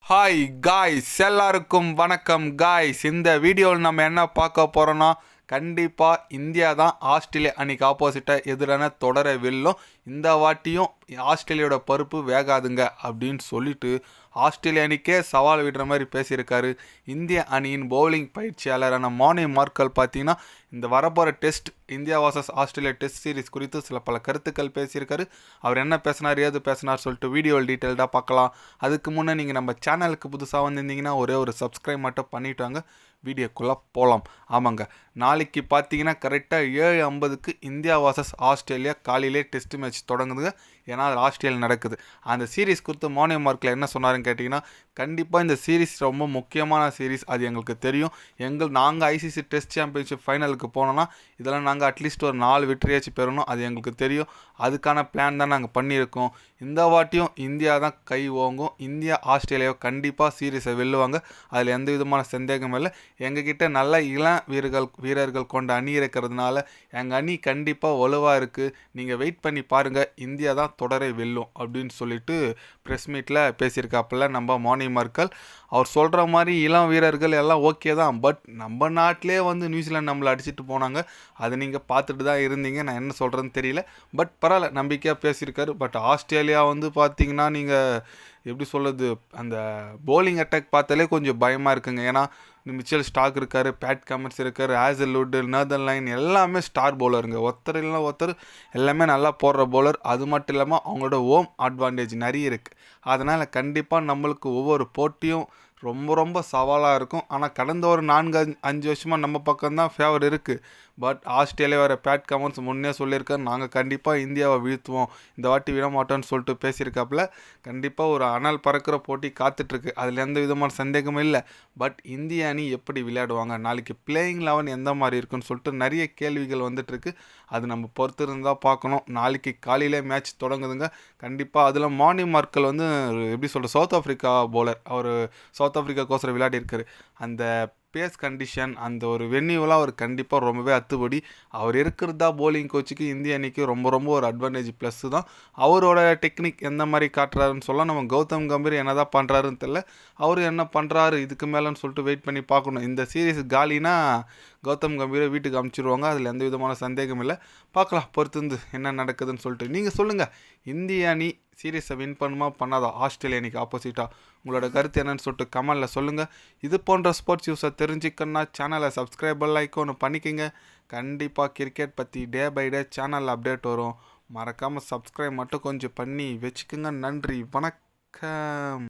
Hi guys, எல்லாருக்கும் வணக்கம் guys. இந்த வீடியோவில் நம்ம என்ன பார்க்க போகிறோன்னா, கண்டிப்பாக இந்தியா தான் ஆஸ்திரேலியா அன்றைக்கி ஆப்போசிட்டாக எதிரான தொடரை வெல்லும். இந்த வாட்டியும் ஆஸ்திரேலியாவோட பருப்பு வேகாதுங்க அப்படின்னு சொல்லிட்டு ஆஸ்திரேலியா அணிக்கே சவால் விடுற மாதிரி பேசியிருக்காரு. இந்திய அணியின் பவுலிங் பயிற்சியாளரான மானி மார்க்கல் பார்த்தீங்கன்னா, இந்த வரப்போகிற test India versus Australia test series குறித்து சில பல கருத்துக்கள் பேசியிருக்காரு. அவர் என்ன பேசினார், ஏது பேசினார் சொல்லிட்டு வீடியோவில் டீட்டெயில்டாக பார்க்கலாம். அதுக்கு முன்னே நீங்கள் நம்ம சேனலுக்கு புதுசாக வந்திருந்தீங்கன்னா ஒரே ஒரு சப்ஸ்கிரைப் மட்டும் பண்ணிவிட்டு வாங்க, வீடியோக்குள்ளே போகலாம். ஆமாங்க, நாளைக்கு பார்த்தீங்கன்னா கரெக்டாக 7:50க்கு இந்தியா வாசஸ் ஆஸ்திரேலியா காலையிலே டெஸ்ட் மேட்ச் தொடங்குதுங்க. ஏன்னா அது ஆஸ்திரேலியா நடக்குது. அந்த சீரீஸ் குறித்து மானி மார்க்கில் என்ன சொன்னாருன்னு கேட்டிங்கன்னா, கண்டிப்பாக இந்த சீரீஸ் ரொம்ப முக்கியமான சீரீஸ், அது எங்களுக்கு தெரியும். நாங்கள் ஐசிசி டெஸ்ட் சாம்பியன்ஷிப் ஃபைனலுக்கு போனோன்னா இதெல்லாம் நாங்கள் அட்லீஸ்ட் ஒரு 4 வெற்றியாச்சும் பெறணும், அது எங்களுக்கு தெரியும். அதுக்கான பிளான் தான் நாங்கள் பண்ணியிருக்கோம். இந்த வாட்டியும் இந்தியா தான் கை ஓங்கும். இந்தியா ஆஸ்திரேலியாவை கண்டிப்பாக சீரீஸை வெல்லுவாங்க, அதில் எந்த விதமான சந்தேகமும் இல்லை. எங்ககிட்ட நல்ல இளம் வீரர்கள் கொண்ட அணி இருக்கிறதுனால எங்கள் அணி கண்டிப்பாக வலுவாக இருக்குது. நீங்கள் வெயிட் பண்ணி பாருங்கள், இந்தியா தான் தொடரை வெல்லும் அப்படின்னு சொல்லிட்டு ப்ரெஸ் மீட்டில் பேசியிருக்காப்புல நம்ம மானி மார்க்கல். அவர் சொல்கிற மாதிரி இளம் வீரர்கள் எல்லாம் ஓகே தான், பட் நம்ம நாட்டிலே நியூசிலாந்து நம்மளை அடிச்சுட்டு போனாங்க. அதை நீங்கள் பார்த்துட்டு தான் இருந்தீங்க. நான் என்ன சொல்கிறேன்னு தெரியல, பட் பரவாயில்ல, நம்பிக்கையாக பேசியிருக்காரு. பட் ஆஸ்திரேலியா பார்த்தீங்கன்னா, நீங்கள் எப்படி சொல்கிறது, அந்த போலிங் அட்டாக் பார்த்தாலே கொஞ்சம் பயமாக இருக்குங்க. ஏன்னா மிச்சல் ஸ்டாக் இருக்கார், பேட் கமின்ஸ் இருக்கார், ஹேசல்வுட், நார்தர்ன் லைன் எல்லாமே ஸ்டார் பவுலருங்க. ஒருத்தர் இல்லைனா ஒருத்தர் எல்லாமே நல்லா போடுற பவுலர். அது மட்டும் இல்லாமல் அவங்களோட ஹோம் அட்வான்டேஜ் நிறைய இருக்குது. அதனால் கண்டிப்பாக நம்மளுக்கு ஒவ்வொரு போட்டியும் ரொம்ப ரொம்ப சவாலாக இருக்கும். ஆனால் கடந்த ஒரு 4-5 வருஷமாக நம்ம பக்கம்தான் ஃபேவர் இருக்குது. பட் ஆஸ்திரேலியா வர பேட் கமின்ஸ் முன்னே சொல்லியிருக்காரு, நாங்கள் கண்டிப்பாக இந்தியாவை வீழ்த்துவோம், இந்த வாட்டி விட மாட்டோம்னு சொல்லிட்டு பேசியிருக்காப்புல. கண்டிப்பாக ஒரு அனல் பறக்கிற போட்டி காத்துட்ருக்கு, அதில் எந்த விதமான சந்தேகமும் இல்லை. பட் இந்திய அணி எப்படி விளையாடுவாங்க, நாளைக்கு பிளேயிங் 11 எந்த மாதிரி இருக்குன்னு சொல்லிட்டு நிறைய கேள்விகள் வந்துட்டுருக்கு. அது நம்ம பொறுத்து இருந்தால் பார்க்கணும். நாளைக்கு காலையிலே மேட்ச் தொடங்குதுங்க. கண்டிப்பாக அதில் மானி மார்க்கல் எப்படி சொல்கிற சவுத் ஆஃப்ரிக்கா பவுலர், அவர் சவுத் ஆஃப்ரிக்காக்கோசரம் விளையாடி இருக்காரு. அந்த பேஸ் கண்டிஷன், அந்த ஒரு வென்யூவெலாம் அவர் கண்டிப்பாக ரொம்பவே அத்துப்படி. அவர் இருக்கிறது தான் போலிங் கோச்சுக்கு இந்திய அணிக்கு ரொம்ப ரொம்ப ஒரு அட்வான்டேஜ் ப்ளஸ்ஸு தான். அவரோட டெக்னிக் எந்த மாதிரி காட்டுறாருன்னு சொல்ல, நம்ம கௌதம் கம்பீர் என்ன தான் பண்ணுறாருன்னு தெரியல. அவர் என்ன பண்ணுறாரு இதுக்கு மேலேன்னு சொல்லிட்டு வெயிட் பண்ணி பார்க்கணும். இந்த சீரீஸ் காலினா கௌதம் கம்பீரை வீட்டுக்கு அனுப்பிச்சிடுவாங்க, அதில் எந்த விதமான சந்தேகம் இல்லை. பார்க்கலாம் பொறுத்திருந்து என்ன நடக்குதுன்னு சொல்லிட்டு. நீங்கள் சொல்லுங்கள், இந்திய அணி சீரீஸை வின் பண்ணுமா பண்ணாதா ஆஸ்திரேலியா அணிக்கு ஆப்போசிட்டாக? உங்களோட கருத்து என்னன்னு சொல்லிட்டு கமெண்டில் சொல்லுங்கள். இது போன்ற ஸ்போர்ட்ஸ் நியூஸை தெரிஞ்சுக்கணுன்னா சேனலை சப்ஸ்கிரைபர் லைக் பண்ணிக்கோங்க. கண்டிப்பாக கிரிக்கெட் பற்றி டே பை டே சேனலில் அப்டேட் வரும். மறக்காமல் சப்ஸ்கிரைப் மட்டும் கொஞ்சம் பண்ணி வச்சுக்கோங்க. நன்றி, வணக்கம்.